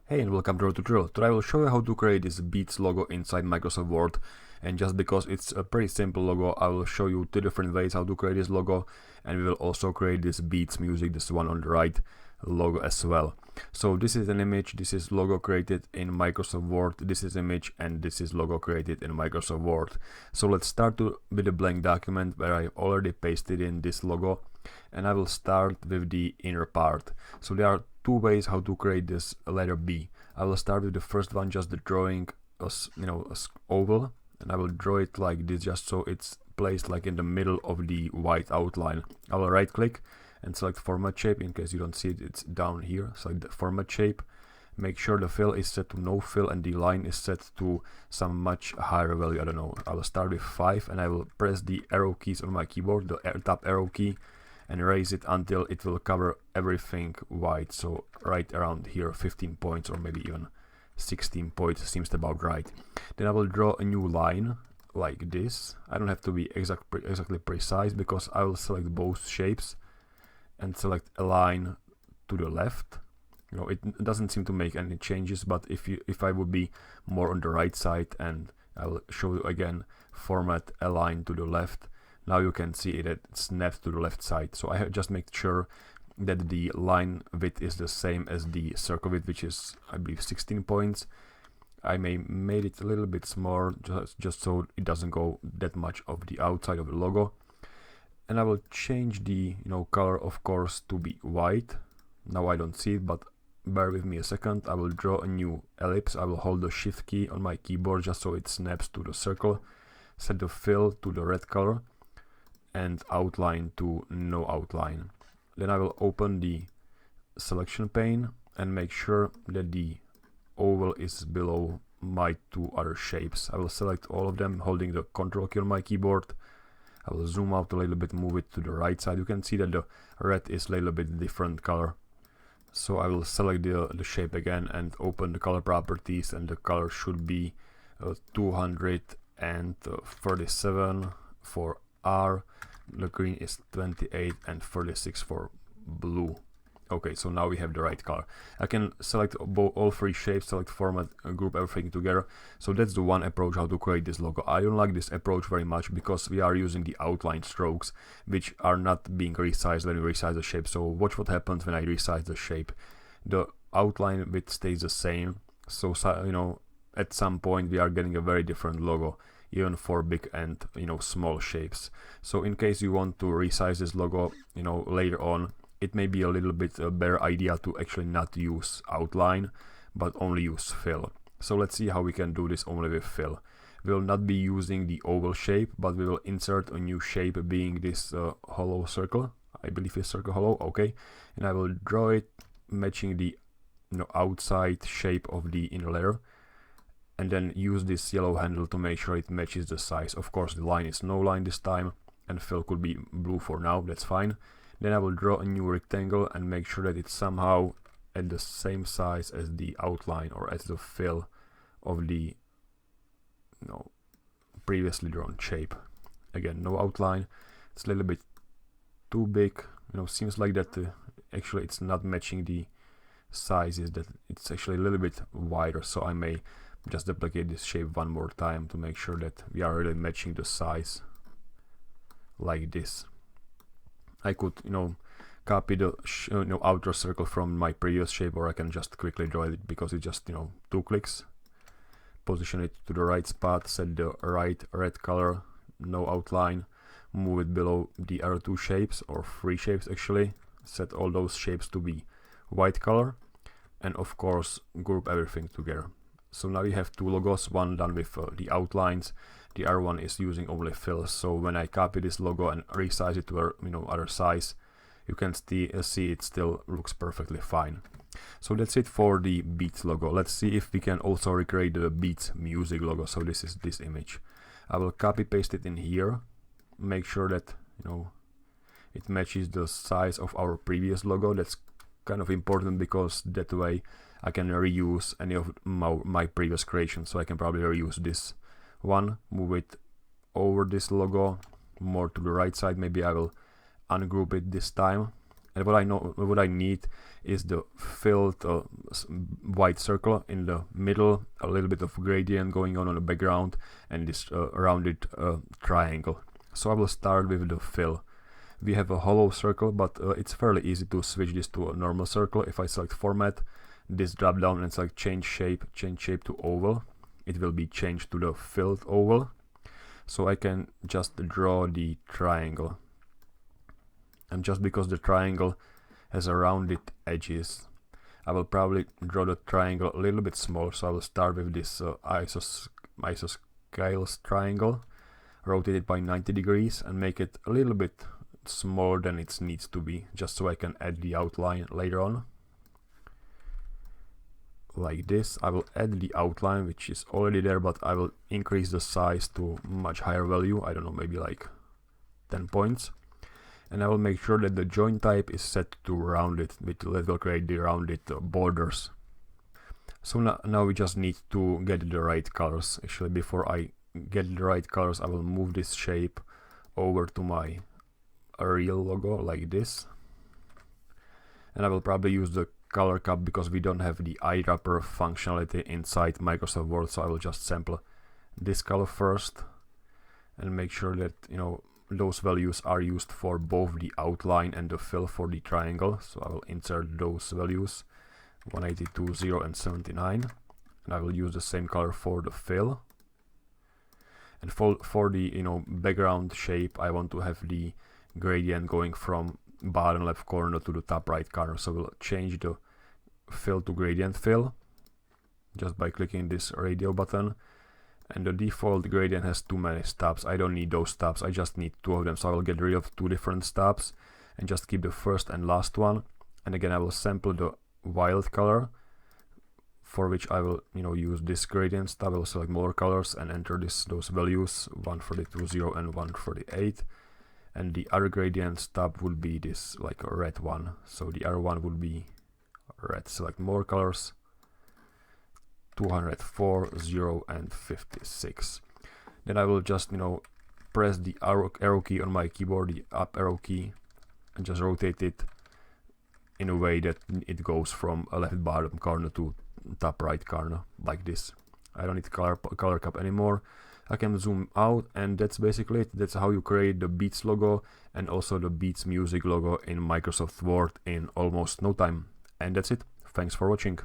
Hey and welcome to Tutorial. Today I will show you how to create this Beats logo inside Microsoft Word, and just because it's a pretty simple logo, I will show you two different ways how to create this logo, and we will also create this Beats music, this one on the right logo as well. So this is an image, this is logo created in Microsoft Word, this is image, and this is logo created in Microsoft Word. So let's start with a blank document where I already pasted in this logo, and I will start with the inner part. So there are two ways how to create this letter B. I will start with the first one, just the drawing a oval, and I will draw it like this just so it's placed like in the middle of the white outline. I will right click and select format shape. In case you don't see it, it's down here. Select the format shape, make sure the fill is set to no fill and the line is set to some much higher value. I don't know, I will start with 5 and I will press the arrow keys on my keyboard, the top arrow key, and raise it until it will cover everything white. So right around here, 15 points or maybe even 16 points seems about right. Then I will draw a new line like this. I don't have to be exactly precise because I will select both shapes and select a line to the left. You know, it doesn't seem to make any changes, but if I would be more on the right side, and I will show you again, format align to the left. Now you can see it snaps to the left side. So I have just make sure that the line width is the same as the circle width, which is, I believe, 16 points. I may made it a little bit smaller just so it doesn't go that much of the outside of the logo. And I will change the color, of course, to be white. Now I don't see it, but bear with me a second. I will draw a new ellipse. I will hold the shift key on my keyboard just so it snaps to the circle. Set the fill to the red color and outline to no outline. Then I will open the selection pane and make sure that the oval is below my two other shapes. I will select all of them holding the Control key on my keyboard. I will zoom out a little bit, move it to the right side. You can see that the red is a little bit different color. So I will select the shape again and open the color properties, and the color should be 237 for R. The green is 28 and 36 for blue. Okay, so now we have the right color. I can select all three shapes, select format, group everything together. So that's the one approach how to create this logo. I don't like this approach very much because we are using the outline strokes, which are not being resized when we resize the shape. So watch what happens when I resize the shape. The outline width stays the same. So at some point we are getting a very different logo, even for big and small shapes. So in case you want to resize this logo later on, it may be a little bit a better idea to actually not use outline but only use fill. So let's see how we can do this only with fill. We will not be using the oval shape, but we will insert a new shape, being this hollow circle. I believe it's circle hollow. Okay, and I will draw it matching the outside shape of the inner layer, and then use this yellow handle to make sure it matches the size. Of course, the line is no line this time, and fill could be blue for now, that's fine. Then I will draw a new rectangle and make sure that it's somehow at the same size as the outline or as the fill of the previously drawn shape. Again, no outline. It's a little bit too big. Seems like that actually it's not matching the sizes, that it's actually a little bit wider. So I may just duplicate this shape one more time to make sure that we are really matching the size like this. I could copy the outer circle from my previous shape, or I can just quickly draw it because it's just 2 clicks. Position it to the right spot, set the right red color, no outline, move it below the other 2 shapes, or 3 shapes actually, set all those shapes to be white color, and of course group everything together. So now you have 2 logos, one done with the outlines, the other one is using only fill. So when I copy this logo and resize it to a other size, you can see it still looks perfectly fine. So that's it for the Beats logo. Let's see if we can also recreate the Beats music logo. So this is this image. I will copy paste it in here, make sure that it matches the size of our previous logo. That's kind of important because that way I can reuse any of my previous creations. So I can probably reuse this one, move it over this logo more to the right side. Maybe I will ungroup it this time And what I need is the filled white circle in the middle, a little bit of gradient going on the background, and this rounded triangle. So I will start with the fill. We have a hollow circle, but it's fairly easy to switch this to a normal circle. If I select format, this drop down and select change shape to oval, it will be changed to the filled oval. So I can just draw the triangle. And just because the triangle has a rounded edges, I will probably draw the triangle a little bit smaller. So I will start with this isosceles triangle, rotate it by 90 degrees and make it a little bit smaller than it needs to be, just so I can add the outline later on. Like this. I will add the outline, which is already there, but I will increase the size to much higher value. I don't know, maybe like 10 points. And I will make sure that the join type is set to rounded, which will create the rounded borders. So now we just need to get the right colors. Actually, before I get the right colors, I will move this shape over to my real logo like this. And I will probably use the color cup because we don't have the eyedropper functionality inside Microsoft Word. So I will just sample this color first and make sure that, you know, those values are used for both the outline and the fill for the triangle. So I will insert those values, 182, 0 and 79, and I will use the same color for the fill. And for the, you know, background shape, I want to have the gradient going from bottom left corner to the top right corner. So we'll change the fill to gradient fill just by clicking this radio button. And the default gradient has too many stops. I don't need those stops, I just need 2 of them. So I will get rid of 2 different stops and just keep the first and last one. And again, I will sample the violet color, for which I will, you know, use this gradient stop. I will select more colors and enter those values, 142, 0 and 148. And the other gradient stop would be this, like a red one. So the other one would be red. Select more colors, 204, 0 and 56. Then I will just, you know, press the arrow key on my keyboard, the up arrow key, and just rotate it in a way that it goes from a left bottom corner to top right corner, like this. I don't need color cup anymore. I can zoom out, and that's basically it. That's how you create the Beats logo and also the Beats Music logo in Microsoft Word in almost no time. And that's it. Thanks for watching.